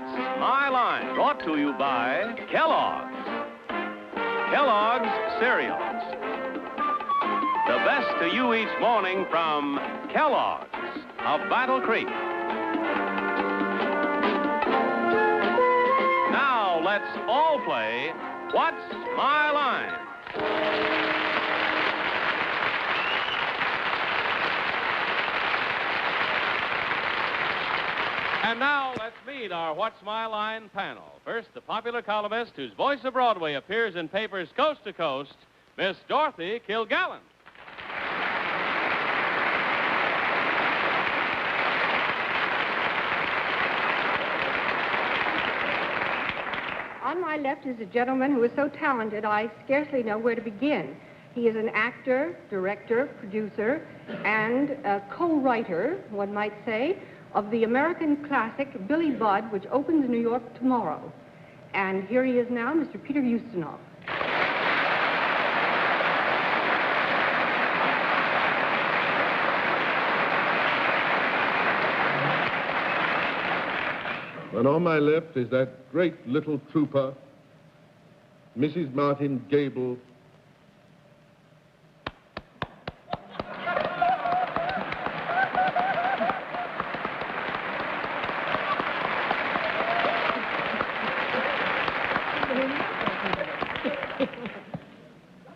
What's My Line? Brought to you by Kellogg's. Kellogg's Cereals. The best to you each morning from Kellogg's of Battle Creek. Now let's all play What's My Line? And now, let's meet our What's My Line panel. First, the popular columnist whose voice of Broadway appears in papers coast to coast, Miss Dorothy Kilgallen. On my left is a gentleman who is so talented I scarcely know where to begin. He is an actor, director, producer, and a co-writer, one might say, of the American classic Billy Budd, which opens in New York tomorrow. And here he is now, Mr. Peter Ustinov. And on my left is that great little trooper, Mrs. Martin Gable.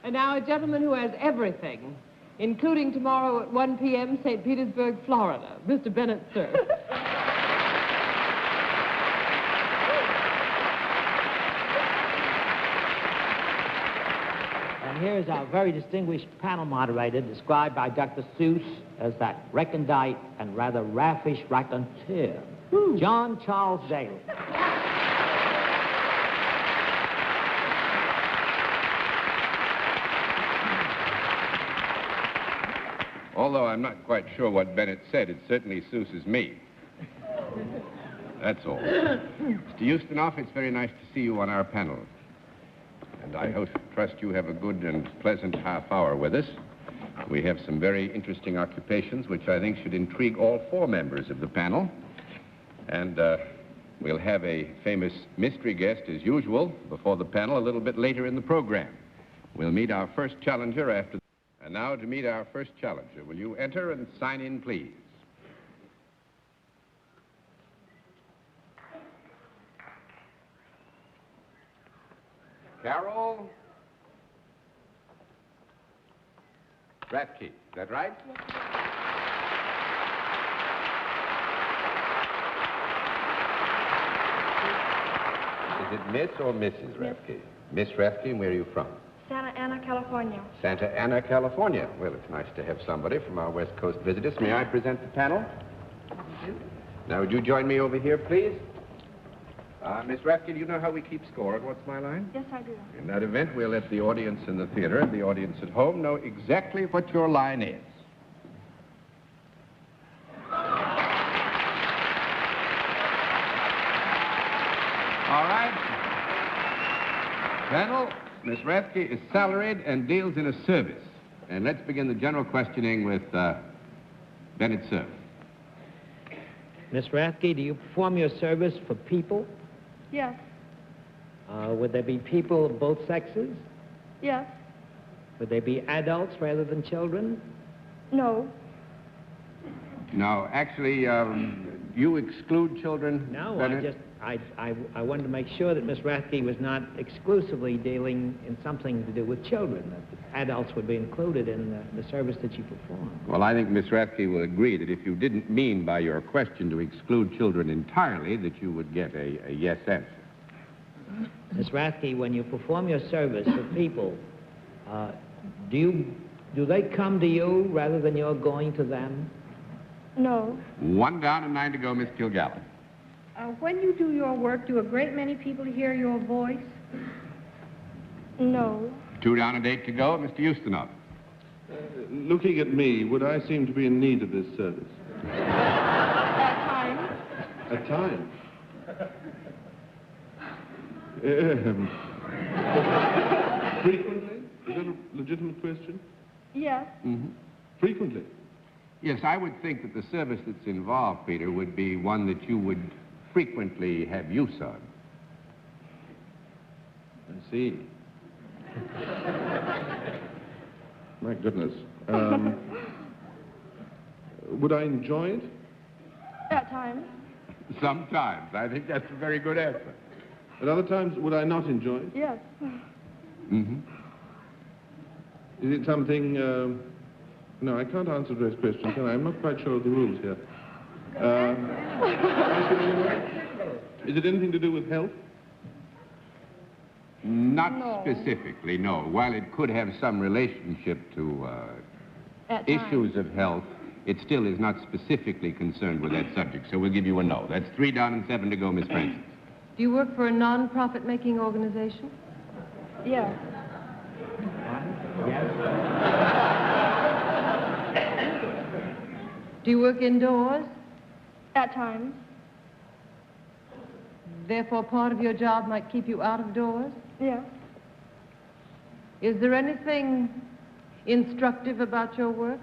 And now a gentleman who has everything, including tomorrow at 1 p.m., St. Petersburg, Florida, Mr. Bennett Cerf. And here's our very distinguished panel moderator, described by Dr. Seuss as that recondite and rather raffish raconteur, John Charles Daly. Although I'm not quite sure what Bennett said, it certainly Seuss is me. That's all. Mr. Ustinov, it's very nice to see you on our panel. And I trust you have a good and pleasant half hour with us. We have some very interesting occupations which I think should intrigue all four members of the panel. And we'll have a famous mystery guest, as usual, before the panel a little bit later in the program. We'll meet our first challenger after... And now to meet our first challenger. Will you enter and sign in, please? Carol Rathke, is that right? Yes. Is it Miss or Mrs. Rathke? Miss Rathke, and where are you from? Santa Ana, California. Santa Ana, California. Well, it's nice to have somebody from our West Coast visit us. May I present the panel? Now, would you join me over here, please? Miss Rathke, do you know how we keep score at What's My Line? Yes, I do. In that event, we'll let the audience in the theater and the audience at home know exactly what your line is. All right. Panel, Miss Rathke is salaried and deals in a service. And let's begin the general questioning with Bennett Cerf. Miss Rathke, do you perform your service for people? Yes. Would there be people of both sexes? Yes. Would they be adults rather than children? No. No, actually, you exclude children, No, Bennett? I wanted to make sure that Miss Rathke was not exclusively dealing in something to do with children, that adults would be included in the service that you perform. Well, I think Miss Rathke will agree that if you didn't mean by your question to exclude children entirely, that you would get a yes answer. Miss Rathke, when you perform your service for people, do they come to you rather than you're going to them? No. 1 down and 9 to go, Miss Kilgallen. When you do your work, do a great many people hear your voice? No. 2 down and 8 to go, Mr. Ustinov. Looking at me, would I seem to be in need of this service? At times. At times? Frequently? Is that a legitimate question? Yes. Mm-hmm. Frequently? Yes, I would think that the service that's involved, Peter, would be one that you would frequently have use of. I see. My goodness. Would I enjoy it? At times. Sometimes. I think that's a very good answer. At other times, would I not enjoy it? Yes. Mm-hmm. Is it something... No, I can't answer this question, can I? I'm not quite sure of the rules here. Is it anything to do with health? Not specifically, no. While it could have some relationship to At times. issues of health, it still is not specifically concerned with that subject. So we'll give you a no. That's 3 down and 7 to go, Miss Francis. Do you work for a non-profit-making organization? Yes. Yes. Do you work indoors? At times. Therefore, part of your job might keep you out of doors? Yes. Is there anything instructive about your work?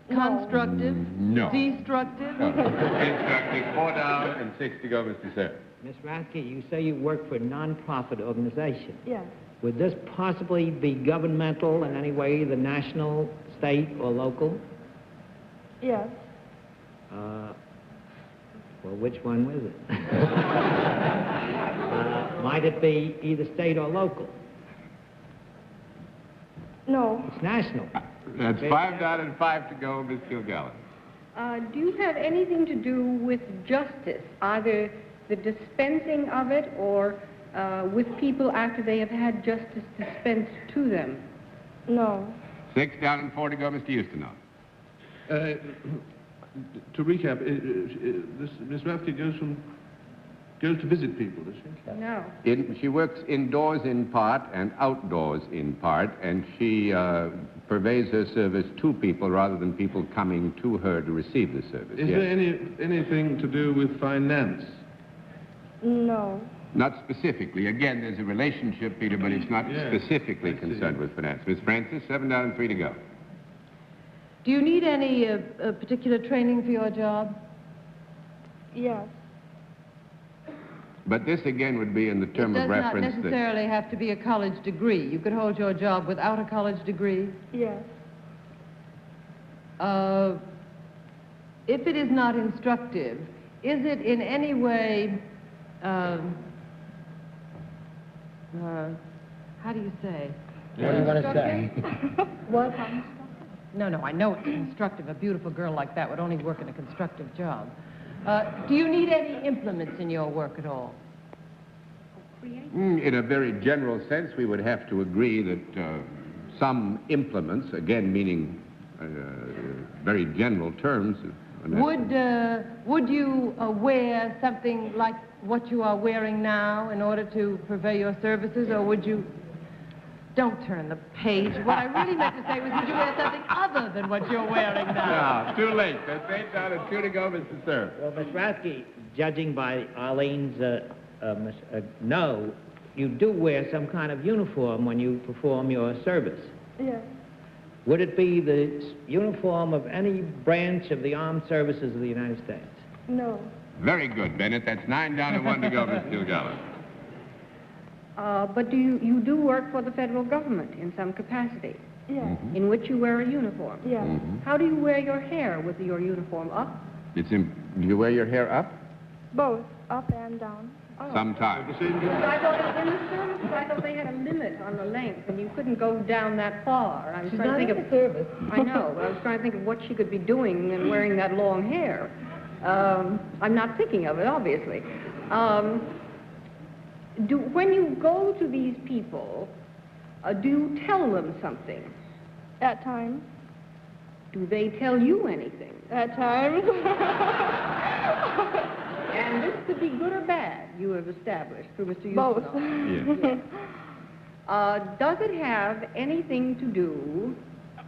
No. Constructive? No. Destructive? Instructing 4 down and 6 to go, Mr. Sir. Miss Rathke, you say you work for a non-profit organization. Yes. Would this possibly be governmental in any way, the national, state, or local? Yes. Well, which one was it? Might it be either state or local? No. It's national. That's 5 down and 5 to go, Miss Kilgallen. Do you have anything to do with justice, either the dispensing of it or with people after they have had justice dispensed to them? No. 6 down and 4 to go, Mr. Ustinov. To recap, this Miss Rathke goes to visit people, does she? No. She works indoors in part and outdoors in part, and she purveys her service to people rather than people coming to her to receive the service. Is Yes. there anything to do with finance? No. Not specifically. Again, there's a relationship, Peter, but it's not Yes, specifically I see. concerned with finance. Miss Francis, 7 down and 3 to go. Do you need any particular training for your job? Yes. But this, again, would be in the term It of does not reference necessarily have to be a college degree. You could hold your job without a college degree. Yes. If it is not instructive, is it in any way, how do you say? What are you going to say? What? No, I know it's instructive. A beautiful girl like that would only work in a constructive job. Do you need any implements in your work at all? In a very general sense, we would have to agree that some implements, again meaning very general terms. Would you wear something like what you are wearing now in order to purvey your services, or would you... Don't turn the page. What I really meant to say was, would you wear something other than what you're wearing now? No, too late. That's 8 down and 2 to go, Mr. Sir. Well, Miss Rathke, judging by Arlene's no, you do wear some kind of uniform when you perform your service. Yes. Would it be the uniform of any branch of the armed services of the United States? No. Very good, Bennett. That's 9 down and 1 to go, Miss Kilgallen. But you do work for the federal government in some capacity, Yes. in which you wear a uniform. Yes. How do you wear your hair with your uniform up? Do you wear your hair up? Both. Up and down. Sometimes. I thought in the service, I thought they had a limit on the length, and you couldn't go down that far. I was She's trying not to think in of the service. I know. But I was trying to think of what she could be doing and wearing that long hair. I'm not thinking of it, obviously. When you go to these people, do you tell them something? At times. Do they tell you anything? At times. And this could be good or bad, you have established through Mr. Both. Ustinov. Yes. Does it have anything to do,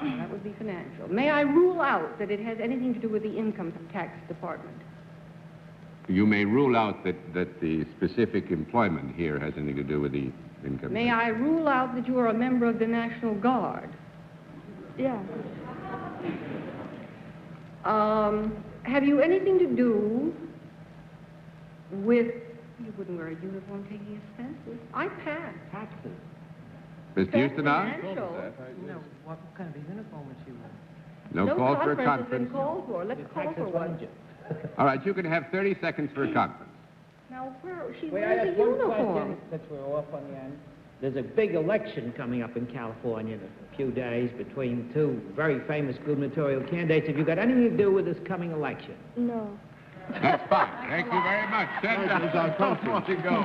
that would be financial, may I rule out that it has anything to do with the income tax department? You may rule out that the specific employment here has anything to do with the income. May I rule out that you are a member of the National Guard? Yes. Have you anything to do with... You wouldn't wear a uniform taking expenses. I pass. Taxes. Mr. Ustinov? Financial. No, what kind of a uniform would she wear? No call for a Has conference. been called for. Let's call for one. All right, you can have 30 seconds for a conference. Now, she Wait, I wears a have one uniform. question, since we're off on the end. There's a big election coming up in California in a few days between two very famous gubernatorial candidates. Have you got anything to do with this coming election? No. That's fine. Thank you very much. Send That is our conference. to go.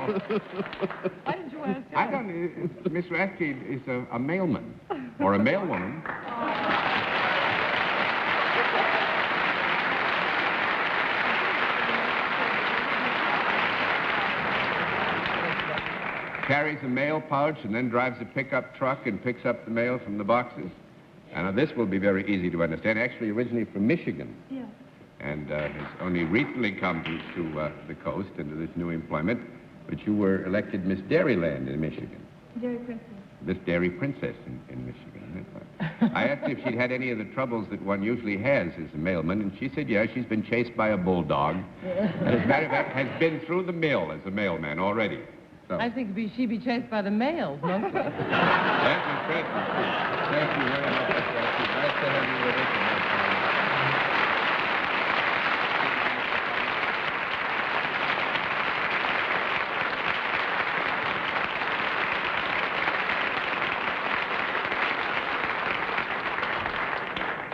Why didn't you ask I don't know. Miss Rathke is a mailman or a mailwoman. Carries a mail pouch and then drives a pickup truck and picks up the mail from the boxes. And this will be very easy to understand. Actually, originally from Michigan. Yes. And has only recently come to the coast into this new employment. But you were elected Miss Dairyland in Michigan. Dairy Princess. Miss Dairy Princess in Michigan. I asked her if she'd had any of the troubles that one usually has as a mailman, and she said, yes, she's been chased by a bulldog. And as a matter of fact, has been through the mill as a mailman already. So. I think she'd be chased by the males, mostly. Thank you, Fred. Thank you very much. Nice to have you with us.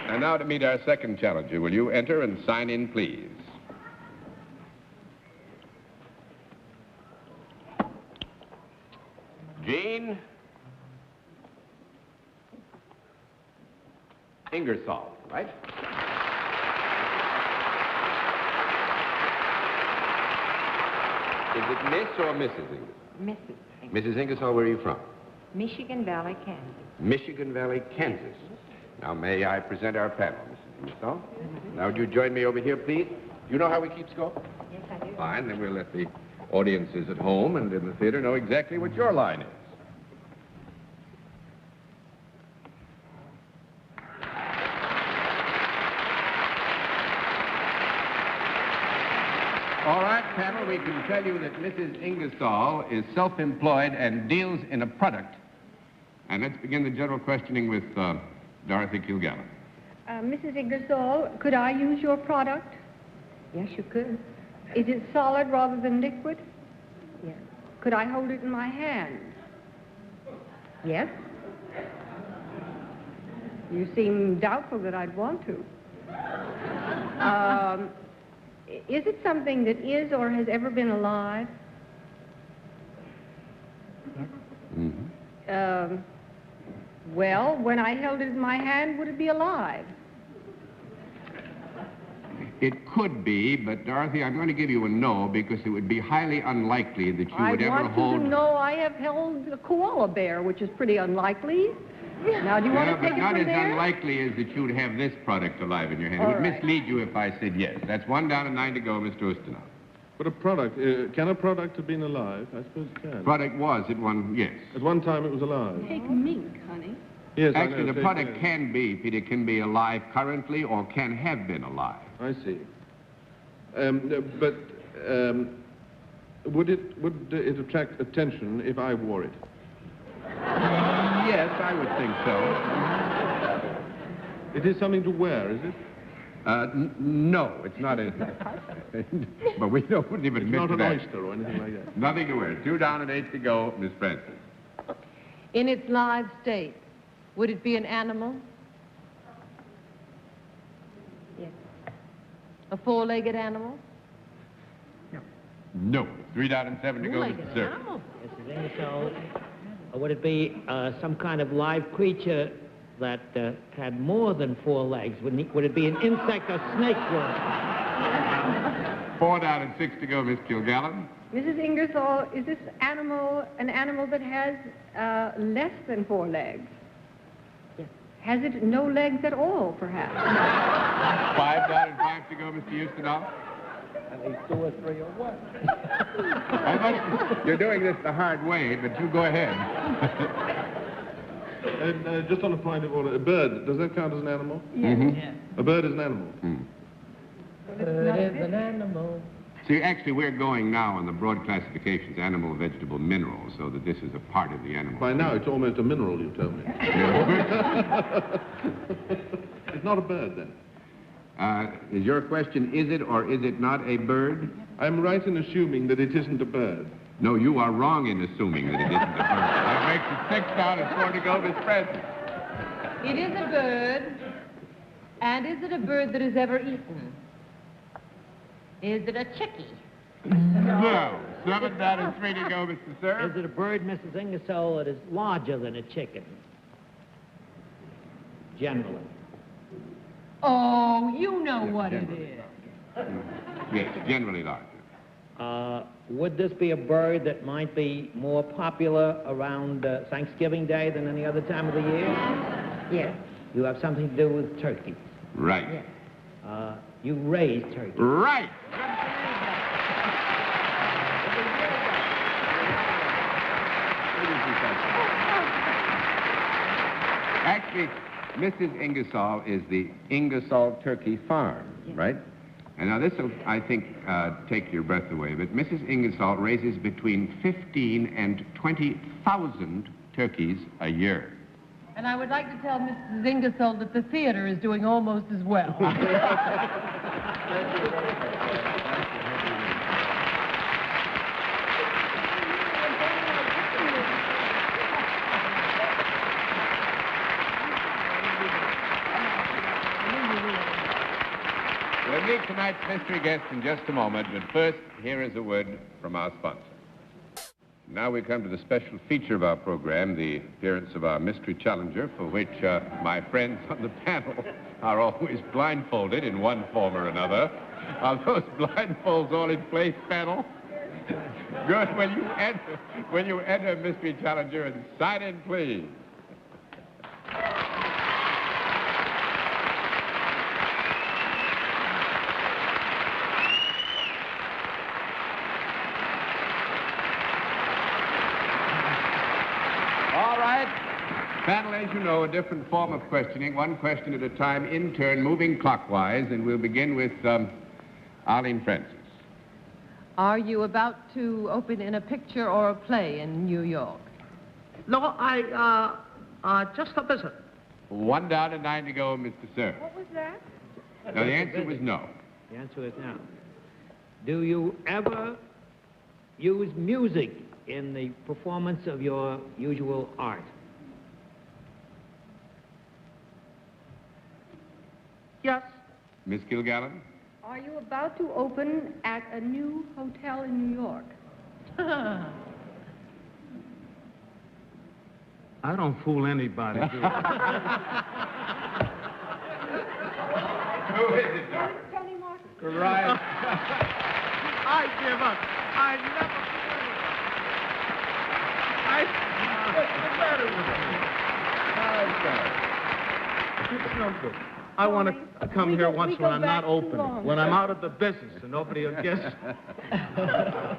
And now to meet our second challenger. Will you enter and sign in, please? Jean Ingersoll, right? Is it Miss or Mrs. Ingersoll? Mrs. Mrs. Ingersoll, where are you from? Michigan Valley, Kansas. Michigan Valley, Kansas. Now, may I present our panel, Mrs. Ingersoll? Now, would you join me over here, please? You know how we keep score? Yes, I do. Fine, then we'll let the audiences at home and in the theater know exactly what your line is. All right, panel, we can tell you that Mrs. Ingersoll is self-employed and deals in a product. And let's begin the general questioning with Dorothy Kilgallen. Mrs. Ingersoll, could I use your product? Yes, you could. Is it solid rather than liquid? Yes. Could I hold it in my hand? Yes? You seem doubtful that I'd want to. Is it something that is or has ever been alive? Yes. Mm-hmm. Well, when I held it in my hand, would it be alive? It could be, but Dorothy, I'm going to give you a no because it would be highly unlikely that you would ever I want hold... you to know I have held a koala bear, which is pretty unlikely. Now, do you want to take but it not from as there? unlikely as that you'd have this product alive in your hand. It All would right. mislead you if I said yes. That's 1 down and 9 to go, Mr. Ustinov. But a product, can a product have been alive? I suppose it can. Product was at one, yes. At one time it was alive. Take mink, honey. Yes, I Actually, know, the take product that. can be, Peter, can be alive currently or can have been alive. I see. Would it attract attention if I wore it? Yes, I would think so. It is something to wear, is it? No, it's not a... but we don't even It's admit not to an that. oyster or anything like that. Nothing to wear. 2 down and 8 to go, Miss Francis. In its live state, would it be an animal? Yes. A four-legged animal? No. 3 down and 7 to go, Four-legged Mr. Sir. animal? Mrs. Ingersoll, would it be some kind of live creature that had more than 4 legs? Would it be an insect or snake worm? 4 down and 6 to go, Miss Kilgallen. Mrs. Ingersoll, is this animal an animal that has less than 4 legs? Yes. Has it no legs at all, perhaps? 5 down and 5 to go, Mr. Ustinov. At least 2 or 3 or what? You're doing this the hard way, but you go ahead. Just on a point of order, a bird, does that count as an animal? Mm-hmm. A bird is an animal. Bird is an animal. See, actually, we're going now on the broad classifications, animal, vegetable, mineral, so that this is a part of the animal. By now, it's almost a mineral, you tell me. It's not a bird, then. Is your question, is it or is it not a bird? I'm right in assuming that it isn't a bird. No, you are wrong in assuming that it isn't a bird. That makes it 6 down and 4 to go, Miss Preston. It is a bird. And is it a bird that is ever eaten? Is it a chickie? No. 7 down and 3 to go, Mr. Sir. Is it a bird, Mrs. Ingersoll, that is larger than a chicken? Generally. Oh, you know what it is. Yes, generally larger. Would this be a bird that might be more popular around Thanksgiving Day than any other time of the year? Yes. You have something to do with turkeys. Right. Yes. You raise turkeys. Right. Actually, Mrs. Ingersoll is the Ingersoll Turkey Farm, right? And now this will, I think, take your breath away, but Mrs. Ingersoll raises between 15 and 20,000 turkeys a year. And I would like to tell Mrs. Ingersoll that the theater is doing almost as well. We'll meet tonight's mystery guest in just a moment, but first, here is a word from our sponsor. Now we come to the special feature of our program, the appearance of our mystery challenger, for which my friends on the panel are always blindfolded in one form or another. Are those blindfolds all in place, panel? Good. When you enter mystery challenger, and sign in, please. Panel, as you know, a different form of questioning, one question at a time, in turn, moving clockwise, and we'll begin with Arlene Francis. Are you about to open in a picture or a play in New York? No, just a visit. 1 down and 9 to go, Mr. Sir. What was that? No, the answer was no. The answer is no. Do you ever use music in the performance of your usual art? Yes. Miss Kilgallen? Are you about to open at a new hotel in New York? I don't fool anybody, do I? Who is it, Doc? Tony Martin. Right. I give up. I never fool anybody. What's the matter with you? It's no good. I want to come here once when I'm not open, when I'm out of the business and nobody will guess.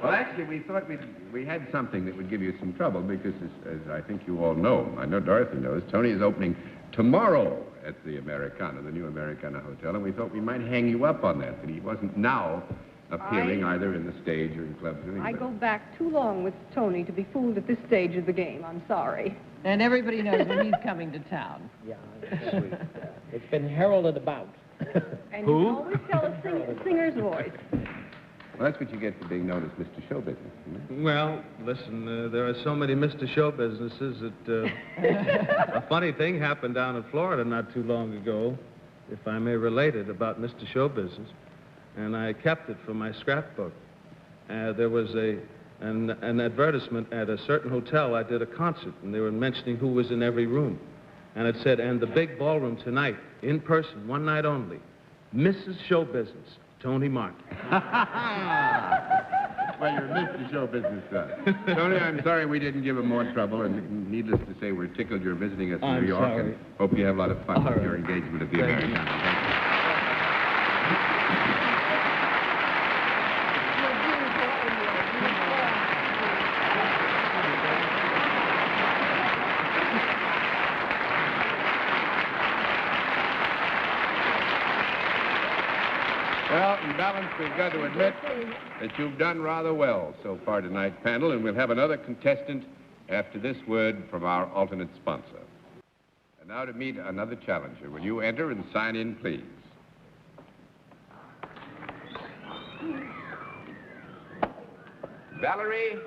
Well, actually, we thought we had something that would give you some trouble because, as I think you all know, I know Dorothy knows, Tony is opening tomorrow at the Americana, the new Americana Hotel, and we thought we might hang you up on that he wasn't now appearing either in the stage or in clubs or anything. I go back too long with Tony to be fooled at this stage of the game. I'm sorry. And everybody knows when he's coming to town. Yeah, it's been heralded about. And you can always tell a singer's voice. Well, that's what you get for being known as Mr. Show Business, isn't it? Well, listen, there are so many Mr. Show businesses that a funny thing happened down in Florida not too long ago, if I may relate it, about Mr. Show Business, and I kept it for my scrapbook. There was an advertisement at a certain hotel. I did a concert, and they were mentioning who was in every room. And it said, and the big ballroom tonight, in person, one night only, Mrs. Show Business, Tony Martin. Well, you're Mr. Show Business, Tony, I'm sorry we didn't give him more trouble, and needless to say, we're tickled you're visiting us in New York, sorry. and hope you have a lot of fun with your engagement at the Americana. Thank you. Well, in balance, we've got to admit that you've done rather well so far tonight, panel, and we'll have another contestant after this word from our alternate sponsor. And now to meet another challenger. Will you enter and sign in, please? Valerie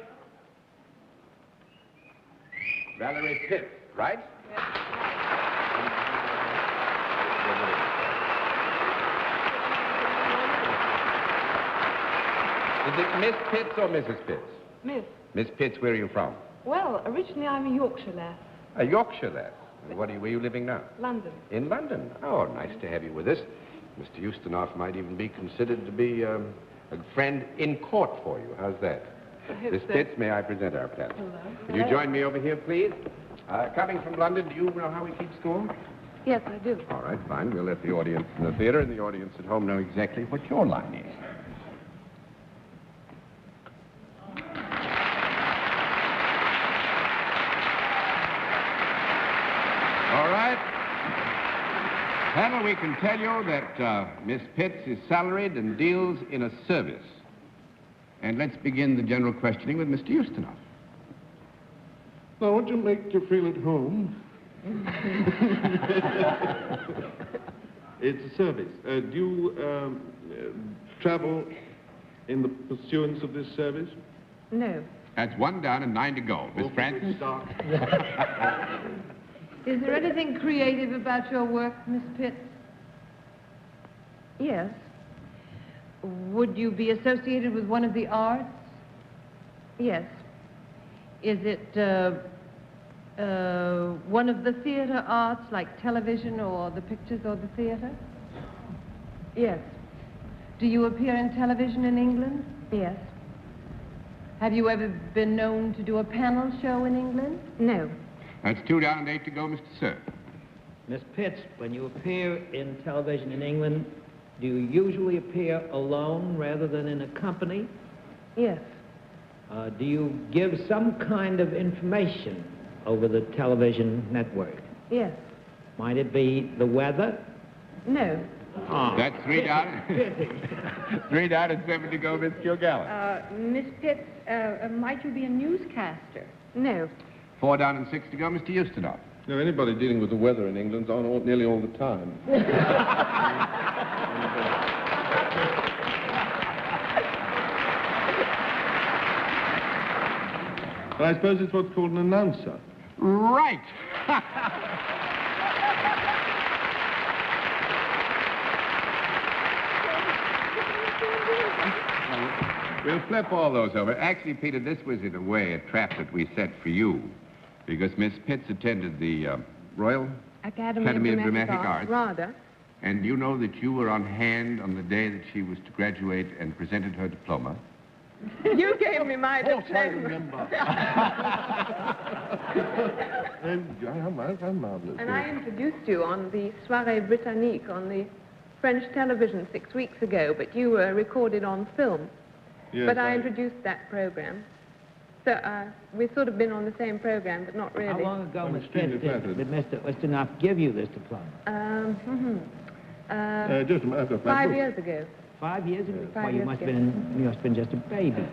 Pitts, right? Is it Miss Pitts or Mrs. Pitts? Miss. Miss Pitts, where are you from? Well, originally I'm a Yorkshire lass. A Yorkshire lass. Where are you living now? London. In London. Oh, nice to have you with us. Mr. Ustinov might even be considered to be a friend in court for you. How's that? Miss Pitts, may I present our panel? Hello. Will you join me over here, please? Coming from London, do you know how we keep score? Yes, I do. All right, fine. We'll let the audience in the theater and the audience at home know exactly what your line is. All right. Panel, we can tell you that Miss Pitts is salaried and deals in a service. And let's begin the general questioning with Mr. Ustinov. Now, what do you make you feel at home? It's a service. Do you travel in the pursuance of this service? No. That's 1 down and 9 to go. Miss Francis? Is there anything creative about your work, Miss Pitts? Yes. Would you be associated with one of the arts? Yes. Is it one of the theater arts, like television or the pictures or the theater? Yes. Do you appear in television in England? Yes. Have you ever been known to do a panel show in England? No. That's 2 down and 8 to go, Mr. Sir. Miss Pitts, when you appear in television in England, do you usually appear alone rather than in a company? Yes. Do you give some kind of information over the television network? Yes. Might it be the weather? No. Oh, That's 3 down. 3 down and 7 to go, Miss Kilgallen. Miss Pitts, might you be a newscaster? No. 4 down and 6 to go, Mr. Ustinov. No, anybody dealing with the weather in England's on nearly all the time. But I suppose it's what's called an announcer. Right. We'll flip all those over. Actually, Peter, this was in a way a trap that we set for you, because Miss Pitts attended the Royal Academy of Dramatic Arts. Rather. And you know that you were on hand on the day that she was to graduate and presented her diploma. You gave me my I diploma. remember. And I'm marvelous. And I introduced you on the Soirée Britannique on the French television 6 weeks ago, but you were recorded on film. Yes, But I introduced that program. So we've sort of been on the same program, but not really. how long ago, I'm Miss extremely Pitts, flattered. did Mr. Ustinov give you this diploma? Just a matter of fact. 5 years ago. 5 years ago? Five Why, you years must ago. have been just a baby.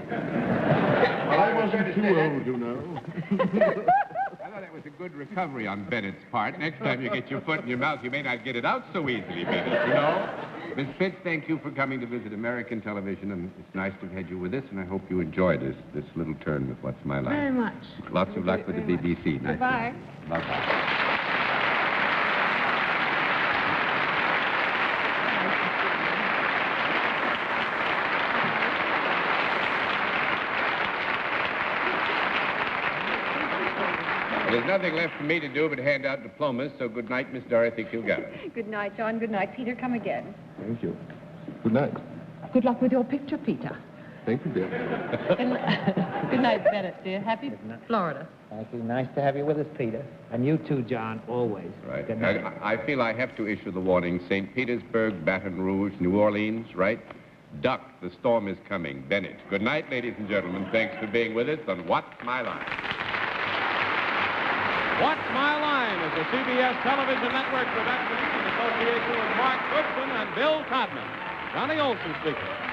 Well, I wasn't too old, you know. I thought that was a good recovery on Bennett's part. Next time you get your foot in your mouth, you may not get it out so easily, Bennett, you know? Miss Pitts, thank you for coming to visit American television, and it's nice to have had you with us, and I hope you enjoyed this little turn with What's My Line. Very much. Lots of luck with the BBC. Nice to Goodbye. meet you. Bye-bye. There's nothing left for me to do but hand out diplomas, so good night, Miss Dorothy Kilgallen. Good night, John. Good night, Peter. Come again. Thank you. Good night. Good luck with your picture, Peter. Thank you, dear. Good night, Bennett, dear. Happy Florida. Thank you. Nice to have you with us, Peter. And you too, John, always. Right. Good night. I feel I have to issue the warning. St. Petersburg, Baton Rouge, New Orleans, right? Duck, the storm is coming. Bennett. Good night, ladies and gentlemen. Thanks for being with us on What's My Line? What's My Line is a CBS television network production in association with Mark Goodson and Bill Todman. Johnny Olson speaking.